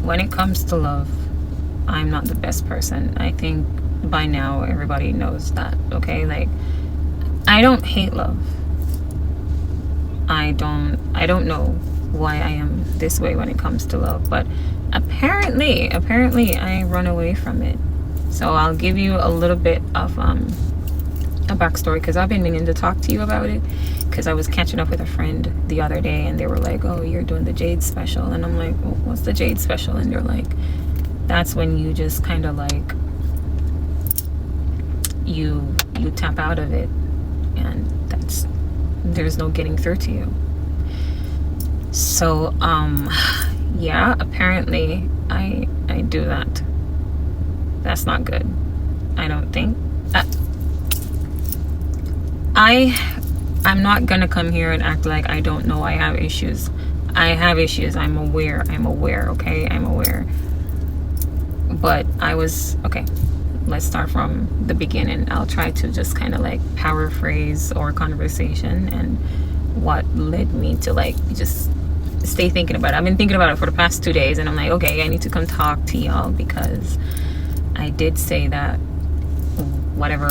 when it comes to love, I'm not the best person. I think by now everybody knows that, okay? Like, I don't hate love. I don't know why I am this way when it comes to love, but apparently I run away from it. So I'll give you a little bit of a backstory, because I've been meaning to talk to you about it, because I was catching up with a friend the other day and they were like, oh, you're doing the Jade special, and I'm like, well, what's the Jade special? And they're like, that's when you just kind of like you tap out of it, and there's no getting through to you. So yeah, apparently I do that. That's not good. I don't think. I'm not gonna come here and act like I don't know I have issues. I have issues. I'm aware, okay? I'm aware. But okay, let's start from the beginning. I'll try to just kind of like paraphrase our conversation and what led me to like just stay thinking about it. I've been thinking about it for the past 2 days, and I'm like, okay, I need to come talk to y'all, because I did say that whatever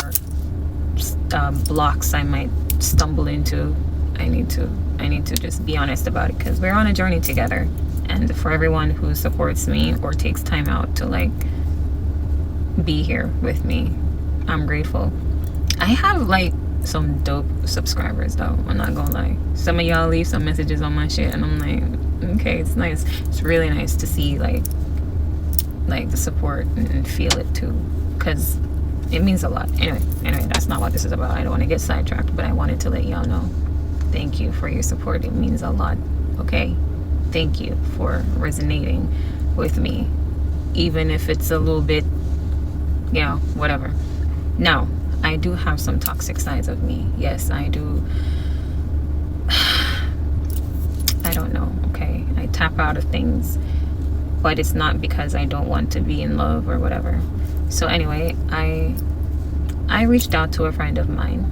blocks I might stumble into, I need to just be honest about it, because we're on a journey together. And for everyone who supports me or takes time out to like be here with me, I'm grateful. I have like some dope subscribers though, I'm not gonna lie. Some of y'all leave some messages on my shit and I'm like, okay, it's nice. It's really nice to see like the support and feel it too, because it means a lot. Anyway, that's not what this is about. I don't want to get sidetracked, but I wanted to let y'all know, thank you for your support. It means a lot, okay? Thank you for resonating with me, even if it's a little bit, whatever. Now, I do have some toxic sides of me. Yes, I do. I don't know, okay? I tap out of things, but it's not because I don't want to be in love or whatever. So anyway, I reached out to a friend of mine.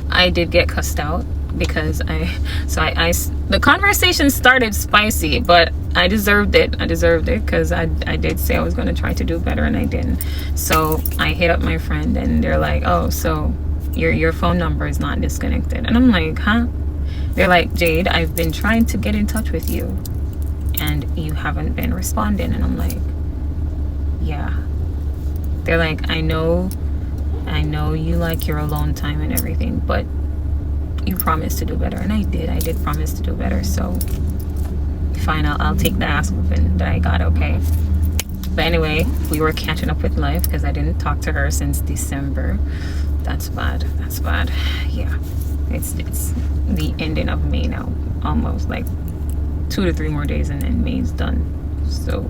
I did get cussed out because the conversation started spicy, but I deserved it because I did say I was going to try to do better, and I didn't. So I hit up my friend and they're like, oh, so your phone number is not disconnected. And I'm like, huh? They're like, Jade, I've been trying to get in touch with you and you haven't been responding. And I'm like, yeah. They're like, I know you like your alone time and everything, but you promised to do better. And I did promise to do better. So fine, I'll take the ass whooping that I got, okay? But anyway, we were catching up with life because I didn't talk to her since December. That's bad. Yeah, it's the ending of May now, almost like 2 to 3 more days and then May's done. So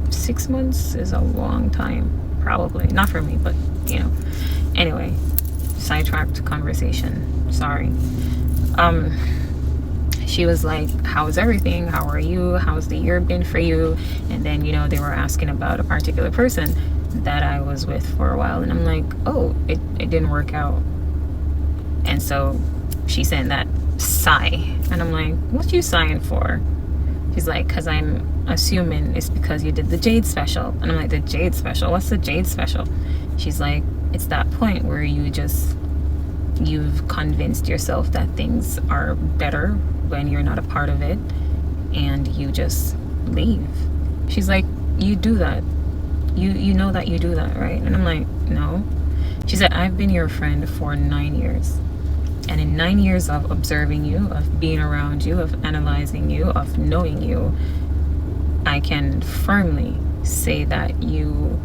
6 months is a long time, probably not for me, but anyway, sidetracked conversation, sorry. She was like, how's everything? How are you? How's the year been for you? And then, they were asking about a particular person that I was with for a while. And I'm like, oh, it didn't work out. And so she sent that sigh. And I'm like, what you sighing for? She's like, because I'm assuming it's because you did the Jade special. And I'm like, the Jade special? What's the Jade special? She's like, it's that point where you've convinced yourself that things are better when you're not a part of it, and you just leave. She's like, you do that. You know that you do that, right? And I'm like, no. She said, I've been your friend for 9 years. And in 9 years of observing you, of being around you, of analyzing you, of knowing you, I can firmly say that you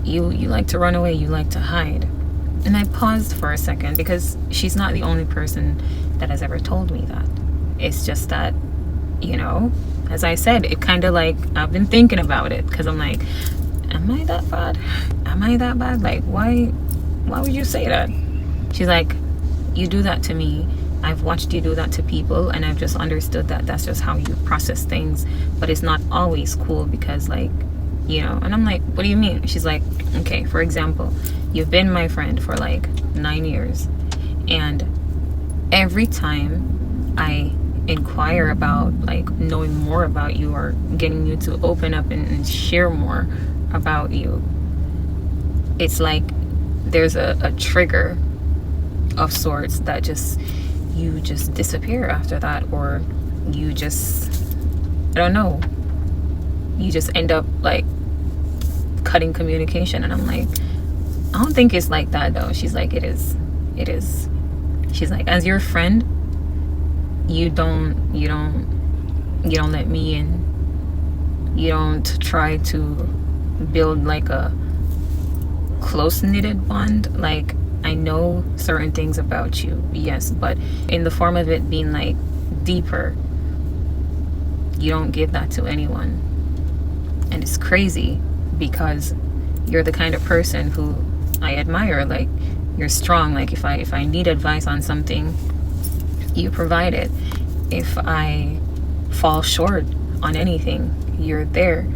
like to run away, you like to hide. And I paused for a second, because she's not the only person that has ever told me that. It's just that, as I said, it kind of like, I've been thinking about it, because I'm like, am I that bad? Like, why would you say that? She's like, you do that to me. I've watched you do that to people, and I've just understood that that's just how you process things. But it's not always cool, because like, and I'm like, what do you mean? She's like, okay, for example, you've been my friend for like 9 years, and every time I inquire about, like, knowing more about you or getting you to open up and share more about you, it's like there's a trigger of sorts that you just disappear after that, or you just, I don't know, you just end up like cutting communication. And I'm like, I don't think it's like that though. She's like, it is. She's like, as your friend, you don't let me in. You don't try to build like a close-knitted bond. Like, I know certain things about you, yes, but in the form of it being like deeper, you don't give that to anyone. And it's crazy because you're the kind of person who I admire. Like, you're strong. Like, if I need advice on something, you provide it. If I fall short on anything, you're there.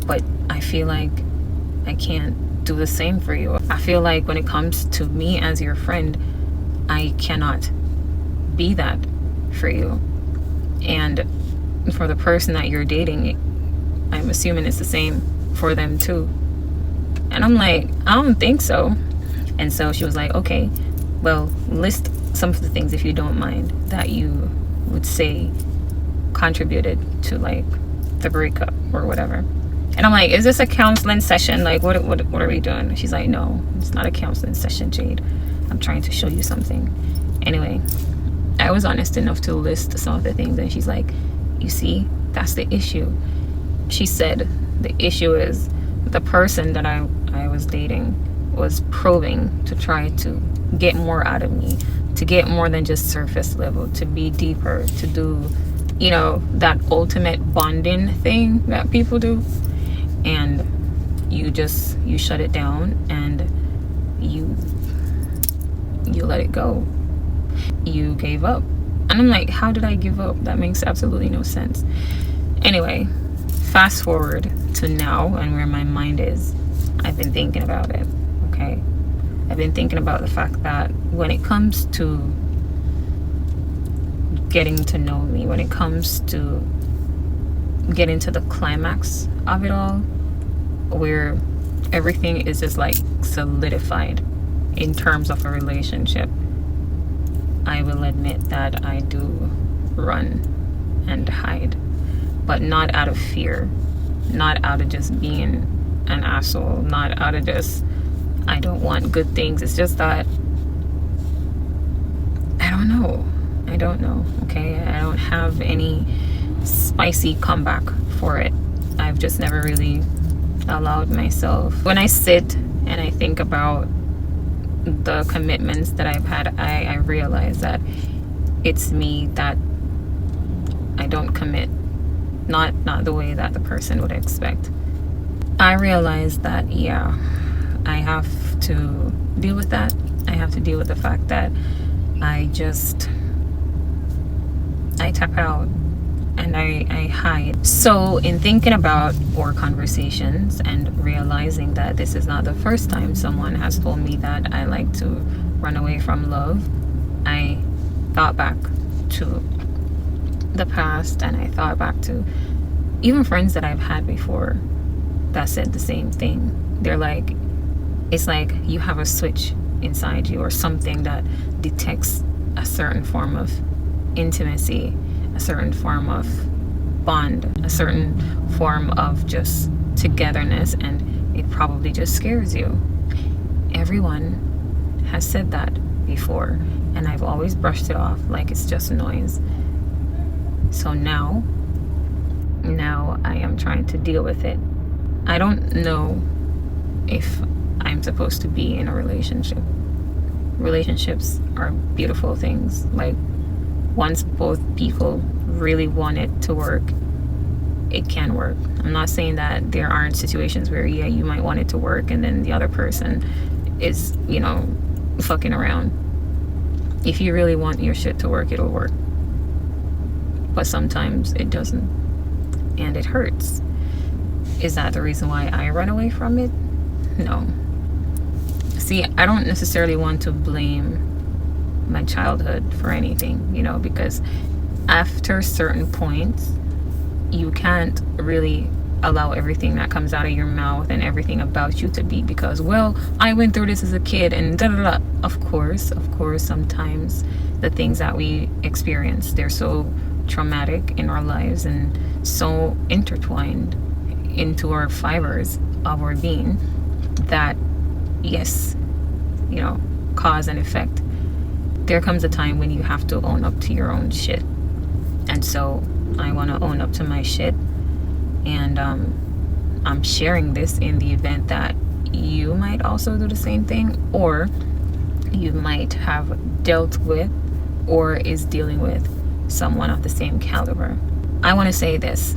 But I feel like I can't do the same for you. I feel like when it comes to me as your friend, I cannot be that for you. And for the person that you're dating, I'm assuming it's the same for them too. And I'm like, I don't think so. And so she was like, okay, well, list some of the things, if you don't mind, that you would say contributed to like the breakup or whatever. And I'm like, is this a counseling session? Like, what are we doing? She's like, no, it's not a counseling session, Jade. I'm trying to show you something. Anyway, I was honest enough to list some of the things, and she's like, you see, that's the issue. She said the issue is the person that I was dating was probing to try to get more out of me, to get more than just surface level, to be deeper, to do, you know, that ultimate bonding thing that people do. And you shut it down, and you let it go. You gave up. And I'm like, how did I give up? That makes absolutely no sense. Anyway, fast forward to now and where my mind is. I've been thinking about it, okay? I've been thinking about the fact that when it comes to getting to know me, when it comes to getting to the climax of it all, where everything is just like solidified in terms of a relationship, I will admit that I do run and hide, but not out of fear, not out of just being an asshole, not out of just, I don't want good things. It's just that I don't know, okay? I don't have any spicy comeback for it. I've just never really allowed myself. When I sit and I think about the commitments that I've had, I realize that it's me that I don't commit, not the way that the person would expect. I realize that, yeah, I have to deal with that. I have to deal with the fact that I tap out and I hide. So in thinking about our conversations and realizing that this is not the first time someone has told me that I like to run away from love, I thought back to the past, and I thought back to even friends that I've had before that said the same thing. They're like, it's like you have a switch inside you or something that detects a certain form of intimacy, a certain form of bond, a certain form of just togetherness, and it probably just scares you. Everyone has said that before, and I've always brushed it off like it's just noise. So now I am trying to deal with it. I don't know if I'm supposed to be in a relationship. Relationships are beautiful things. Like, once both people really want it to work, it can work. I'm not saying that there aren't situations where, yeah, you might want it to work and then the other person is, you know, fucking around. If you really want your shit to work, it'll work. But sometimes it doesn't, and it hurts. Is that the reason why I run away from it? No. See, I don't necessarily want to blame my childhood for anything, you know, because after certain points, you can't really allow everything that comes out of your mouth and everything about you to be because, well, I went through this as a kid and da da da. Of course, sometimes the things that we experience, they're so traumatic in our lives and so intertwined into our fibers of our being that, yes, cause and effect. There comes a time when you have to own up to your own shit. And so I want to own up to my shit. And I'm sharing this in the event that you might also do the same thing, or you might have dealt with or is dealing with someone of the same caliber. I want to say this.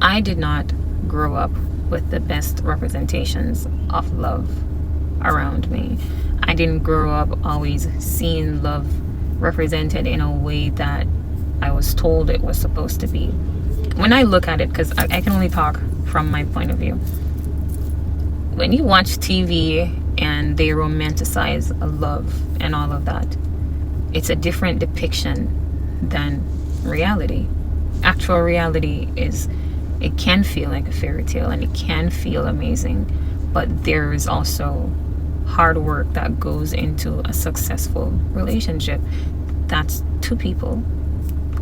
I did not grow up with the best representations of love around me. I didn't grow up always seeing love represented in a way that I was told it was supposed to be. When I look at it, because I can only talk from my point of view, when you watch TV and they romanticize love and all of that, it's a different depiction than reality. Actual reality is, it can feel like a fairy tale and it can feel amazing, but there is also hard work that goes into a successful relationship. That's two people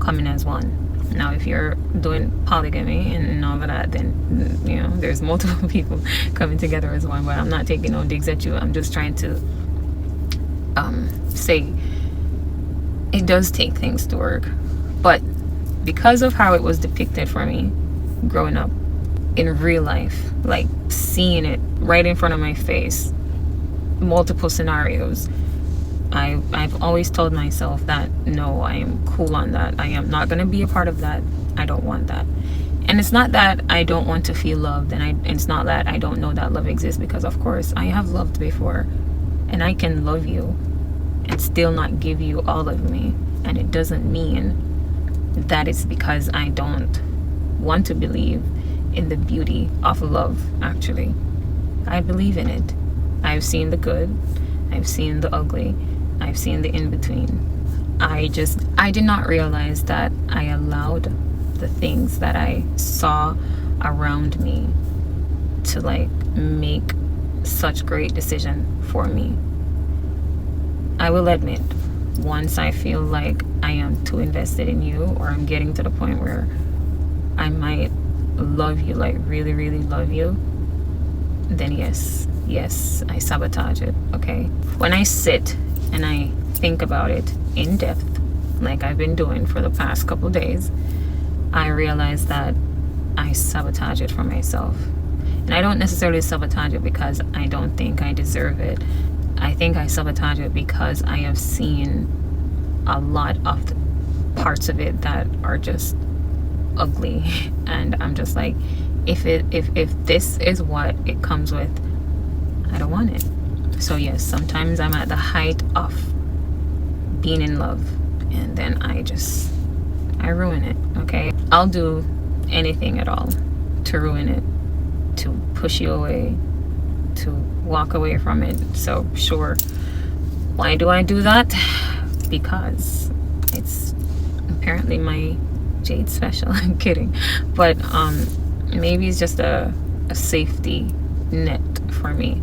coming as one. Now, if you're doing polygamy and all of that, then, there's multiple people coming together as one. But I'm not taking no digs at you. I'm just trying to say it does take things to work. But because of how it was depicted for me growing up in real life, like seeing it right in front of my face, multiple scenarios, I've always told myself that no, I am cool on that. I am not going to be a part of that. I don't want that. And it's not that I don't want to feel loved, and it's not that I don't know that love exists, because of course I have loved before, and I can love you and still not give you all of me. And it doesn't mean that it's because I don't want to believe in the beauty of love. Actually, I believe in it. I've seen the good, I've seen the ugly, I've seen the in-between. I did not realize that I allowed the things that I saw around me to make such great decision for me. I will admit, once I feel like I am too invested in you, or I'm getting to the point where I might love you, like really, really love you, then yes, I sabotage it, okay? When I sit and I think about it in depth, like I've been doing for the past couple days, I realize that I sabotage it for myself. And I don't necessarily sabotage it because I don't think I deserve it. I think I sabotage it because I have seen a lot of the parts of it that are just ugly. And I'm just like, if this is what it comes with, I don't want it. So yes, sometimes I'm at the height of being in love, and then I ruin it, okay? I'll do anything at all to ruin it, to push you away, to walk away from it. So sure, why do I do that? Because it's apparently my Jade special. I'm kidding. But maybe it's just a safety net for me.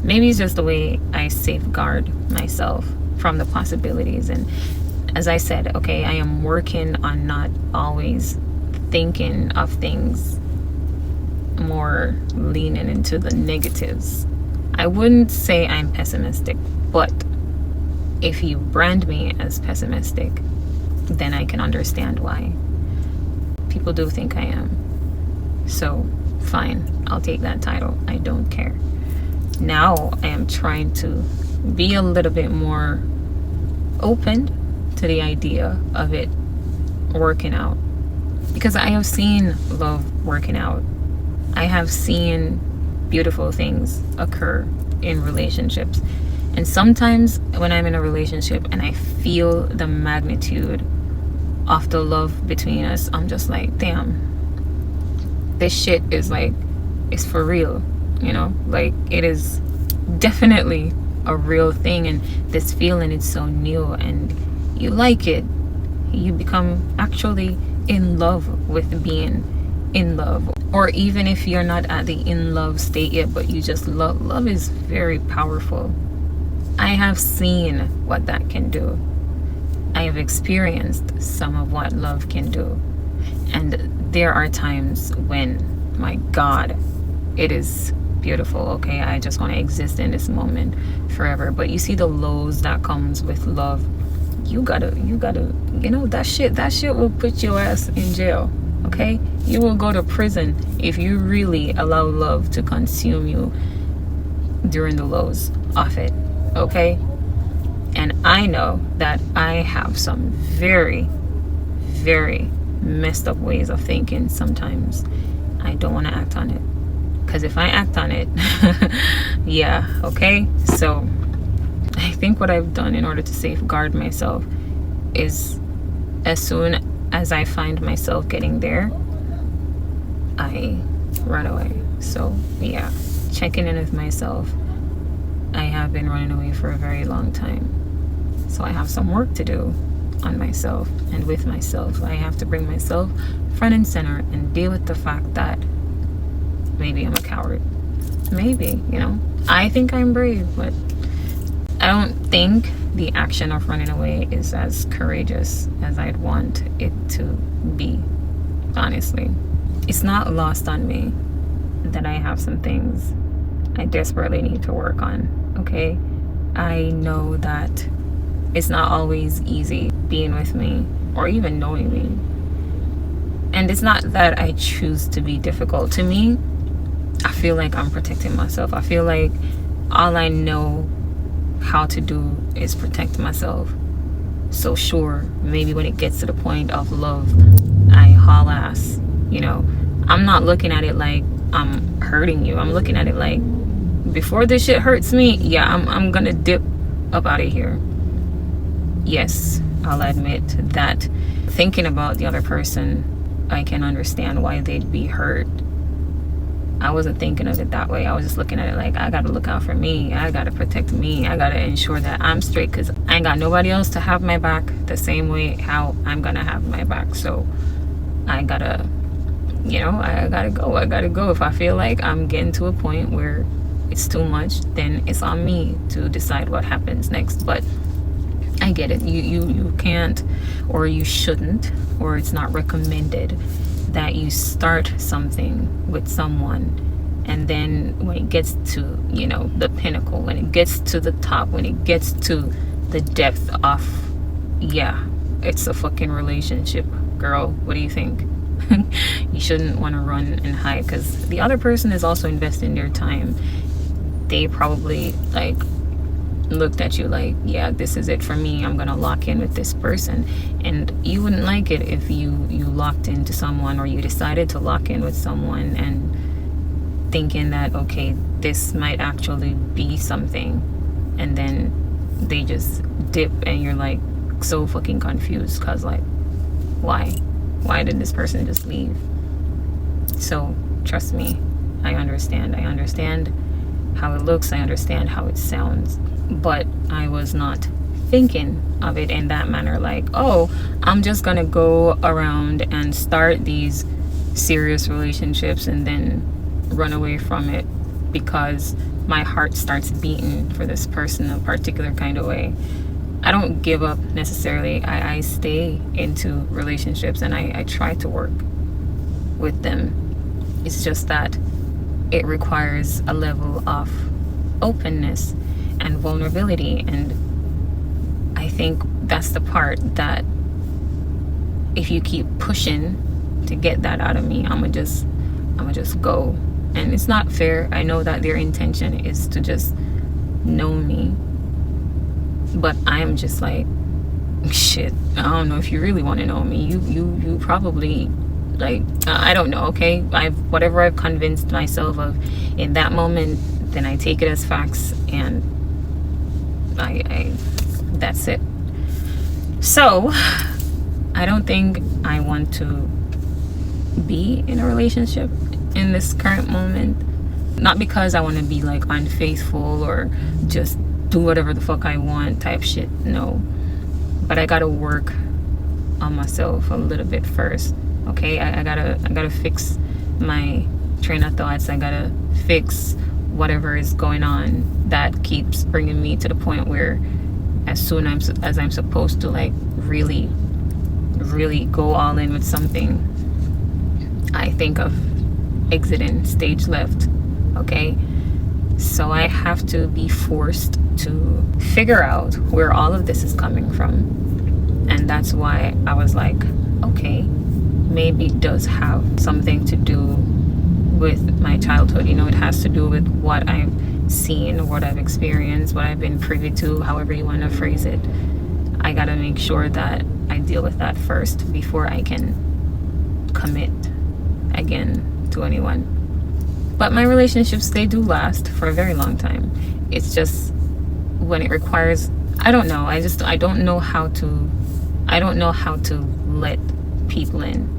Maybe it's just the way I safeguard myself from the possibilities. And as I said, okay, I am working on not always thinking of things more leaning into the negatives. I wouldn't say I'm pessimistic, but if you brand me as pessimistic, then I can understand why. People do think I am. So fine, I'll take that title. I don't care. Now I am trying to be a little bit more open to the idea of it working out, because I have seen love working out. I have seen beautiful things occur in relationships. And sometimes when I'm in a relationship and I feel the magnitude of the love between us, I'm just like, damn, this shit is like, it's for real, like it is definitely a real thing. And this feeling is so new and you like it. you become actually in love with being in love. Or even if you're not at the in love state yet, but you just love is very powerful. I have seen what that can do. I have experienced some of what love can do. And there are times when, my God, it is beautiful. Okay, I just want to exist in this moment forever. But you see the lows that comes with love. You gotta, that shit will put your ass in jail. Okay, you will go to prison if you really allow love to consume you during the lows of it. Okay, and I know that I have some very, very messed up ways of thinking sometimes. I don't want to act on it, because if I act on it, yeah, okay. So I think what I've done in order to safeguard myself is, as soon as I find myself getting there, I run away. So yeah, checking in with myself. I have been running away for a very long time, so I have some work to do on myself and with myself. I have to bring myself front and center and deal with the fact that maybe I'm a coward. Maybe, I think I'm brave, but I don't think the action of running away is as courageous as I'd want it to be, honestly. It's not lost on me that I have some things I desperately need to work on, okay? I know that it's not always easy being with me or even knowing me. And it's not that I choose to be difficult. To me, I feel like I'm protecting myself. I feel like all I know how to do is protect myself. So sure, maybe when it gets to the point of love, I haul ass. I'm not looking at it like I'm hurting you. I'm looking at it like, before this shit hurts me, yeah, I'm gonna dip up out of here. Yes, I'll admit that thinking about the other person, I can understand why they'd be hurt. I wasn't thinking of it that way. I was just looking at it like, I gotta look out for me. I gotta protect me. I gotta ensure that I'm straight, because I ain't got nobody else to have my back the same way how I'm gonna have my back. So I gotta, I gotta go. If I feel like I'm getting to a point where it's too much, then it's on me to decide what happens next. But I get it. You can't, or you shouldn't, or it's not recommended that you start something with someone, and then when it gets to the pinnacle, when it gets to the top, when it gets to the depth of, yeah, it's a fucking relationship, girl, what do you think? You shouldn't want to run and hide, because the other person is also investing their time. They probably looked at you like, yeah, this is it for me. I'm gonna lock in with this person. And you wouldn't like it if you locked into someone, or you decided to lock in with someone and thinking that, okay, this might actually be something, and then they just dip and you're like so fucking confused, because why did this person just leave? So trust me, I understand how it looks, I understand how it sounds, but I was not thinking of it in that manner, like, oh, I'm just gonna go around and start these serious relationships and then run away from it because my heart starts beating for this person a particular kind of way. I don't give up necessarily. I stay into relationships and I try to work with them. It's just that it requires a level of openness and vulnerability, and I think that's the part that if you keep pushing to get that out of me, I'ma just go. And it's not fair. I know that their intention is to just know me, but I'm just like, shit, I don't know if you really want to know me. You probably, like, I don't know, okay? Whatever I've convinced myself of in that moment, then I take it as facts, and I that's it. So I don't think I want to be in a relationship in this current moment. Not because I want to be like unfaithful or just do whatever the fuck I want type shit, no. But I gotta work on myself a little bit first. Okay, I gotta fix my train of thoughts. I gotta fix whatever is going on that keeps bringing me to the point where as soon as I'm supposed to like really go all in with something, I think of exiting stage left. Okay, so I have to be forced to figure out where all of this is coming from. And that's why I was like, okay, maybe it does have something to do with my childhood. You know, it has to do with what I've seen, what I've experienced, what I've been privy to, however you want to phrase it. I gotta make sure that I deal with that first before I can commit again to anyone. But my relationships, they do last for a very long time. It's just when it requires, I don't know how to let people in.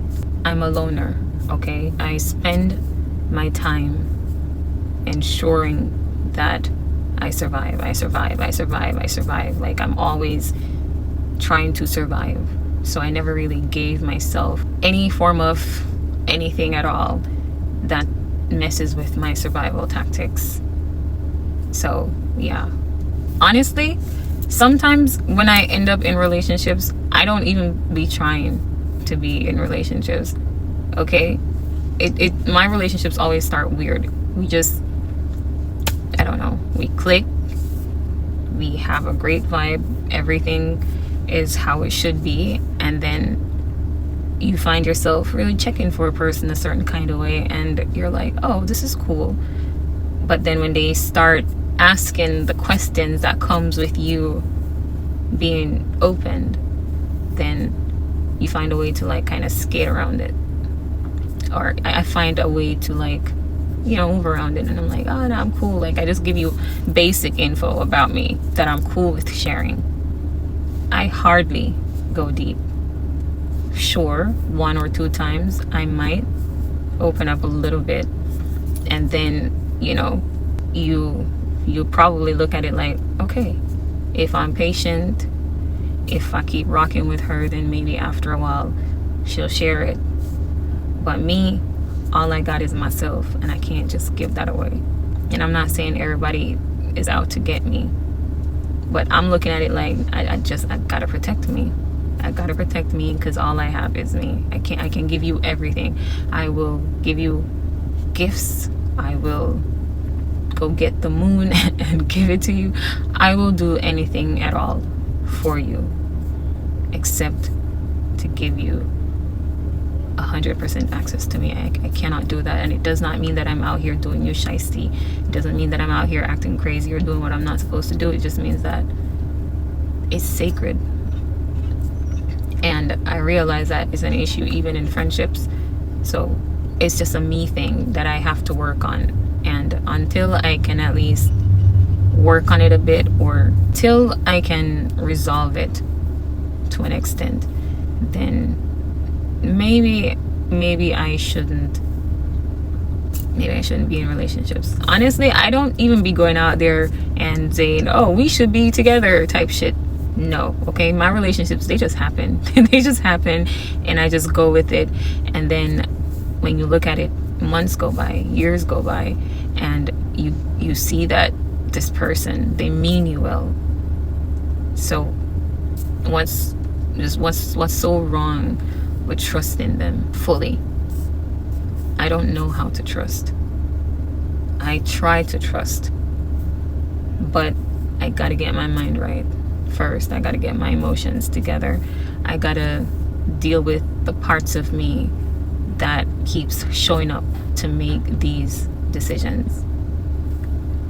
I'm a loner, okay? I spend my time ensuring that I survive. Like I'm always trying to survive. So I never really gave myself any form of anything at all that messes with my survival tactics. So yeah, honestly, sometimes when I end up in relationships, I don't even be trying to be in relationships. Okay, my relationships always start weird. We just, I don't know, we click, we have a great vibe, everything is how it should be, and then you find yourself really checking for a person a certain kind of way, and you're like, oh, this is cool. But then when they start asking the questions that comes with you being opened, then you find a way to like kind of skate around it. Or I find a way to like, you know, move around it, and I'm like, oh no, I'm cool. Like I just give you basic info about me that I'm cool with sharing. I hardly go deep. Sure, 1 or 2 times I might open up a little bit, and then, you know, you probably look at it like, okay, if I'm patient, if I keep rocking with her, then maybe after a while she'll share it. But me, all I got is myself, and I can't just give that away. And I'm not saying everybody is out to get me, but I'm looking at it like I gotta protect me. I gotta protect me, because all I have is me. I can give you everything. I will give you gifts. I will go get the moon and give it to you. I will do anything at all for you, except to give you 100% access to me. I cannot do that. And it does not mean that I'm out here doing you shiesty. It doesn't mean that I'm out here acting crazy or doing what I'm not supposed to do. It just means that it's sacred. And I realize that is an issue even in friendships. So it's just a me thing that I have to work on. And until I can at least work on it a bit, or till I can resolve it to an extent, then maybe I shouldn't be in relationships. Honestly, I don't even be going out there and saying, oh, we should be together type shit. No, okay, my relationships, they just happen. They just happen, and I just go with it. And then when you look at it, months go by, years go by, and you see that this person, they mean you well. So what's so wrong with trusting them fully? I don't know how to trust. I try to trust, but I gotta get my mind right first. I gotta get my emotions together. I gotta deal with the parts of me that keeps showing up to make these decisions.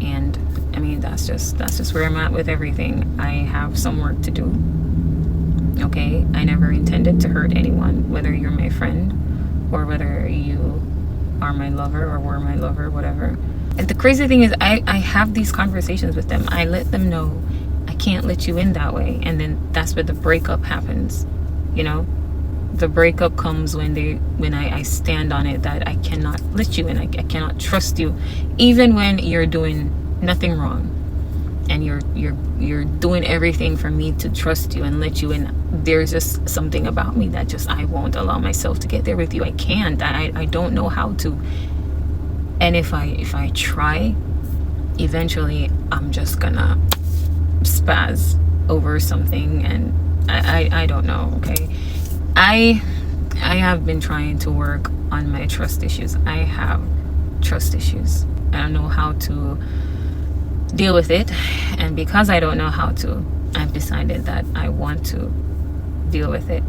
And I mean, that's just where I'm at with everything. I have some work to do. Okay, I never intended to hurt anyone, whether you're my friend or whether you are my lover or were my lover, whatever. And the crazy thing is, I have these conversations with them. I let them know I can't let you in that way. And then that's where the breakup happens. You know, the breakup comes when I stand on it that I cannot let you in. I cannot trust you, even when you're doing nothing wrong. and you're doing everything for me to trust you and let you in. There's just something about me that just, I won't allow myself to get there with you. I can't. I don't know how to. And if I try, eventually I'm just gonna spaz over something, and I don't know. Okay, I have been trying to work on my trust issues. I have trust issues. I don't know how to deal with it, and because I don't know how to, I've decided that I want to deal with it.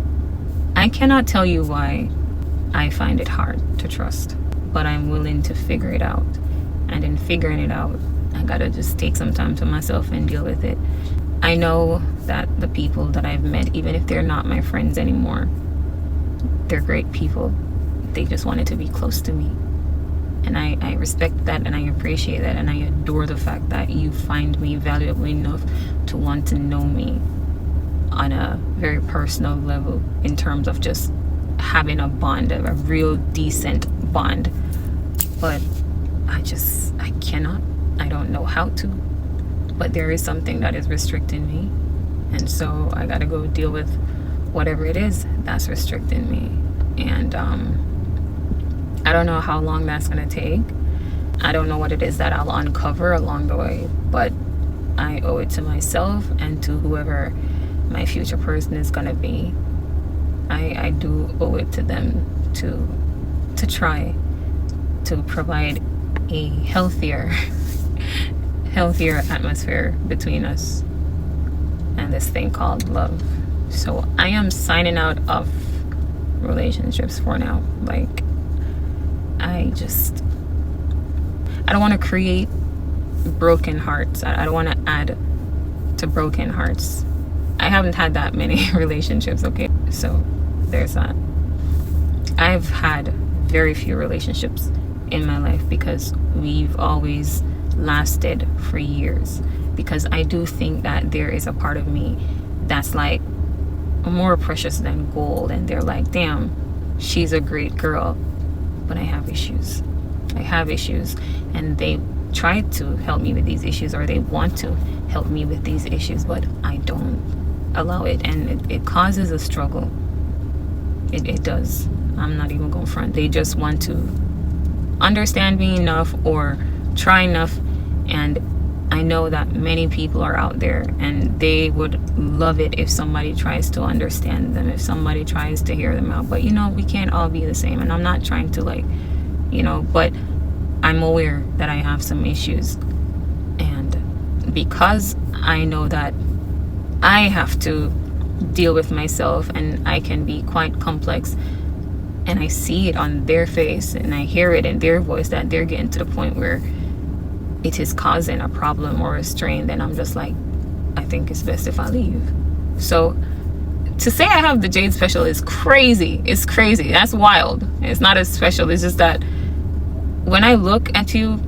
I cannot tell you why I find it hard to trust, but I'm willing to figure it out. And in figuring it out, I gotta just take some time to myself and deal with it. I know that the people that I've met, even if they're not my friends anymore, they're great people. They just wanted to be close to me. And I respect that, and I appreciate that, and I adore the fact that you find me valuable enough to want to know me on a very personal level, in terms of just having a bond, a real decent bond. But I cannot. I don't know how to. But there is something that is restricting me. And so I gotta go deal with whatever it is that's restricting me. And I don't know how long that's gonna take. I don't know what it is that I'll uncover along the way, but I owe it to myself and to whoever my future person is gonna be. I do owe it to them to try to provide a healthier atmosphere between us and this thing called love. So I am signing out of relationships for now. Like, I don't want to create broken hearts. I don't want to add to broken hearts. I haven't had that many relationships, okay? So there's that. I've had very few relationships in my life because we've always lasted for years. Because I do think that there is a part of me that's like more precious than gold, and they're like, damn, she's a great girl, but I have issues. And they try to help me with these issues, or they want to help me with these issues, but I don't allow it, and it causes a struggle. It does. I'm not even going front. They just want to understand me enough or try enough, and I know that many people are out there and they would love it if somebody tries to understand them, if somebody tries to hear them out. But we can't all be the same, and I'm not trying to but I'm aware that I have some issues, and because I know that I have to deal with myself, and I can be quite complex, and I see it on their face and I hear it in their voice that they're getting to the point where it is causing a problem or a strain, then I'm just like, I think it's best if I leave. So to say I have the Jade special is crazy. It's crazy. That's wild. It's not as special. It's just that when I look at you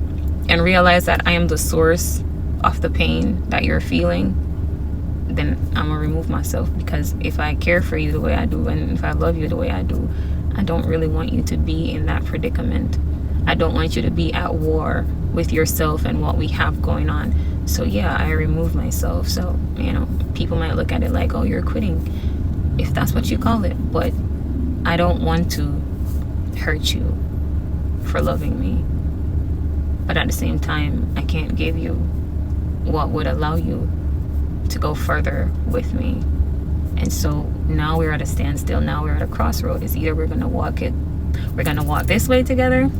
and realize that I am the source of the pain that you're feeling, then I'm gonna remove myself. Because if I care for you the way I do, and if I love you the way I do, I don't really want you to be in that predicament. I don't want you to be at war with yourself and what we have going on. So yeah, I remove myself. So people might look at it like, oh, you're quitting, if that's what you call it. But I don't want to hurt you for loving me, but at the same time, I can't give you what would allow you to go further with me. And so now we're at a standstill. Now we're at a crossroad. It's either we're gonna walk this way together,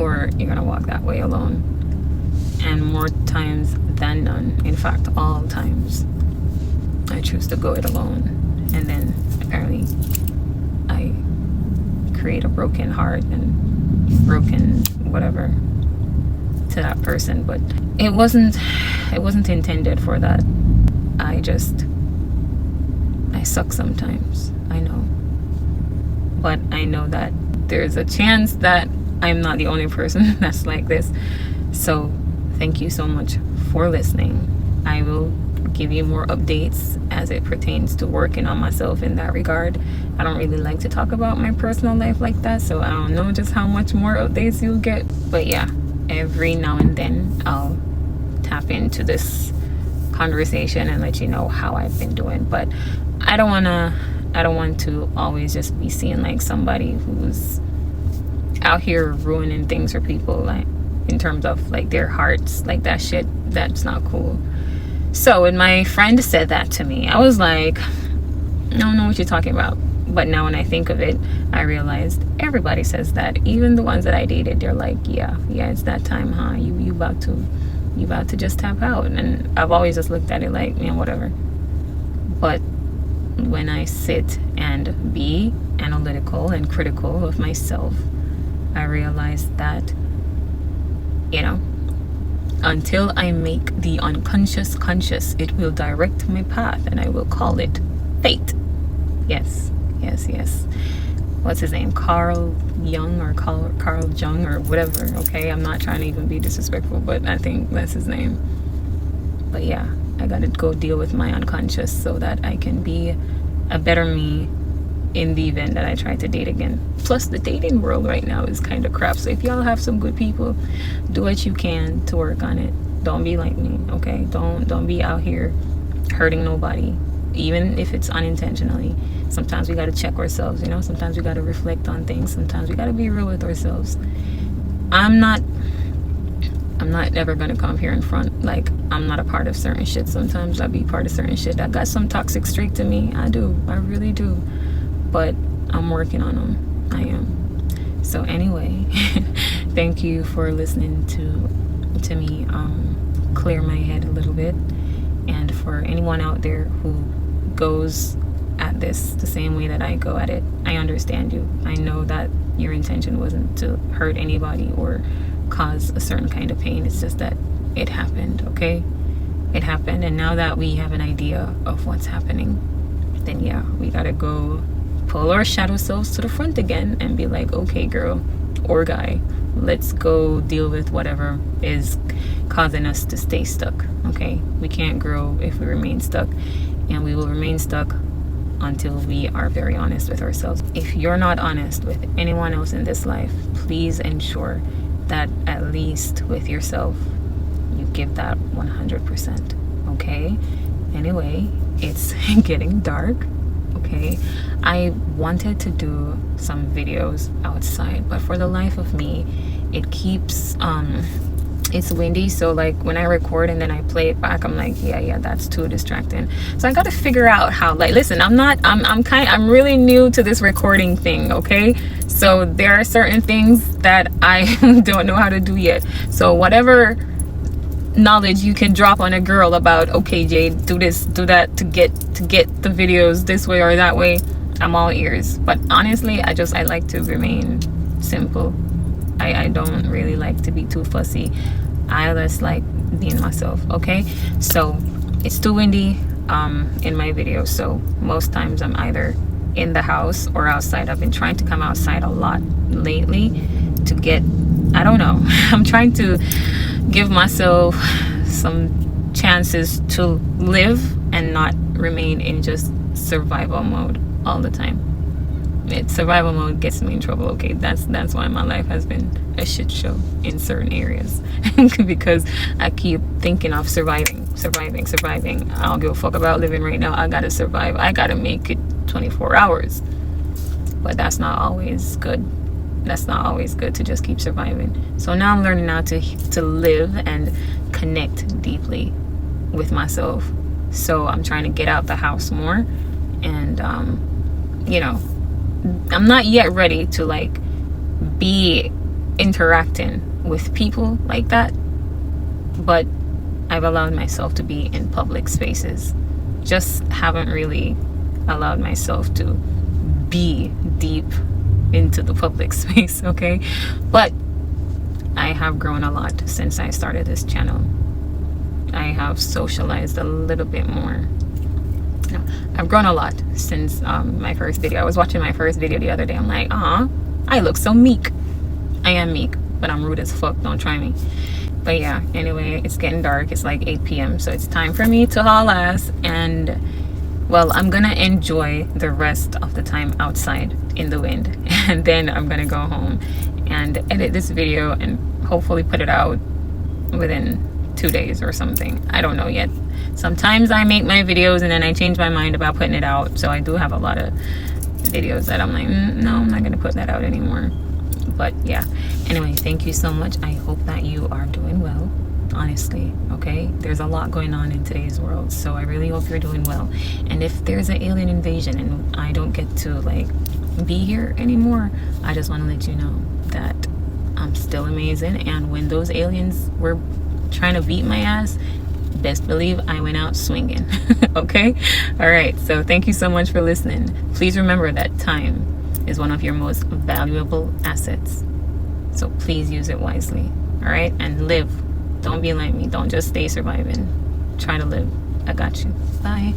or you're gonna walk that way alone. And more times than none, in fact all times, I choose to go it alone. And then apparently I create a broken heart and broken whatever to that person. But it wasn't intended for that. I suck sometimes, I know, but I know that there's a chance that I'm not the only person that's like this. So thank you so much for listening. I will give you more updates as it pertains to working on myself in that regard. I don't really like to talk about my personal life like that, so I don't know just how much more updates you'll get. But yeah, every now and then I'll tap into this conversation and let you know how I've been doing. But I don't want to always just be seen like somebody who's out here ruining things for people, like in terms of like their hearts. Like that shit, that's not cool. So when my friend said that to me, I was like, I don't know what you're talking about. But now when I think of it, I realized everybody says that. Even the ones that I dated, they're like, yeah, it's that time, huh? You about to just tap out. And I've always just looked at it like, man, whatever. But when I sit and be analytical and critical of myself, I realize that, you know, until I make the unconscious conscious, it will direct my path, and I will call it fate. Yes. What's his name? Carl Jung or Carl Jung or whatever. Okay, I'm not trying to even be disrespectful, but I think that's his name. But yeah, I gotta go deal with my unconscious so that I can be a better me in the event that I try to date again. Plus, the dating world right now is kind of crap. So if y'all have some good people, do what you can to work on it. Don't be like me, okay? Don't be out here hurting nobody, even if it's unintentionally. Sometimes we got to check ourselves, you know. Sometimes we got to reflect on things. Sometimes we got to be real with ourselves. I'm not ever gonna come here in front like I'm not a part of certain shit. Sometimes I be part of certain shit. I got some toxic streak to me. I really do. But I'm working on them. I am. So anyway, thank you for listening to me clear my head a little bit. And for anyone out there who goes at this the same way that I go at it, I understand you. I know that your intention wasn't to hurt anybody or cause a certain kind of pain. It's just that it happened, okay? It happened, and now that we have an idea of what's happening, then yeah, we gotta go pull our shadow selves to the front again and be like, okay, girl or guy, let's go deal with whatever is causing us to stay stuck, okay? We can't grow if we remain stuck, and we will remain stuck until we are very honest with ourselves. If you're not honest with anyone else in this life, please ensure that at least with yourself you give that 100%, okay? Anyway, it's getting dark, okay? I wanted to do some videos outside, but for the life of me, it keeps it's windy, so like when I record and then I play it back, I'm like, yeah, that's too distracting. So I got to figure out how, like, listen, I'm really new to this recording thing, okay? So there are certain things that I don't know how to do yet. So whatever knowledge you can drop on a girl about, okay, Jade, do this, do that to get the videos this way or that way, I'm all ears. But honestly, I like to remain simple. I don't really like to be too fussy. I just like being myself, okay? So it's too windy in my videos, so most times I'm either in the house or outside. I've been trying to come outside a lot lately to get, I don't know, I'm trying to give myself some chances to live and not remain in just survival mode all the time. Survival mode gets me in trouble, okay? That's why my life has been a shit show in certain areas because I keep thinking of surviving. I don't give a fuck about living right now. I gotta survive. I gotta make it 24 hours. But that's not always good. That's not always good to just keep surviving. So now I'm learning how to live and connect deeply with myself. So I'm trying to get out the house more, and you know, I'm not yet ready to like be interacting with people like that, but I've allowed myself to be in public spaces. Just haven't really allowed myself to be deep into the public space, okay? But I have grown a lot since I started this channel. I have socialized a little bit more. No, I've grown a lot since my first video. I was watching my first video the other day. I'm like, I look so meek. I am meek, but I'm rude as fuck. Don't try me. But yeah, anyway, it's getting dark. It's like 8 p.m. So it's time for me to haul ass. And well, I'm gonna enjoy the rest of the time outside in the wind. And then I'm gonna go home and edit this video and hopefully put it out within 2 days or something. I don't know yet. Sometimes I make my videos and then I change my mind about putting it out. So I do have a lot of videos that I'm like, no, I'm not going to put that out anymore. But yeah, anyway, thank you so much. I hope that you are doing well, honestly. Okay, there's a lot going on in today's world, so I really hope you're doing well. And if there's an alien invasion and I don't get to like be here anymore, I just want to let you know that I'm still amazing. And when those aliens were trying to beat my ass, best believe I went out swinging. Okay, all right, so thank you so much for listening. Please remember that time is one of your most valuable assets, so please use it wisely. All right, and live. Don't be like me. Don't just stay surviving. Try to live. I got you. Bye.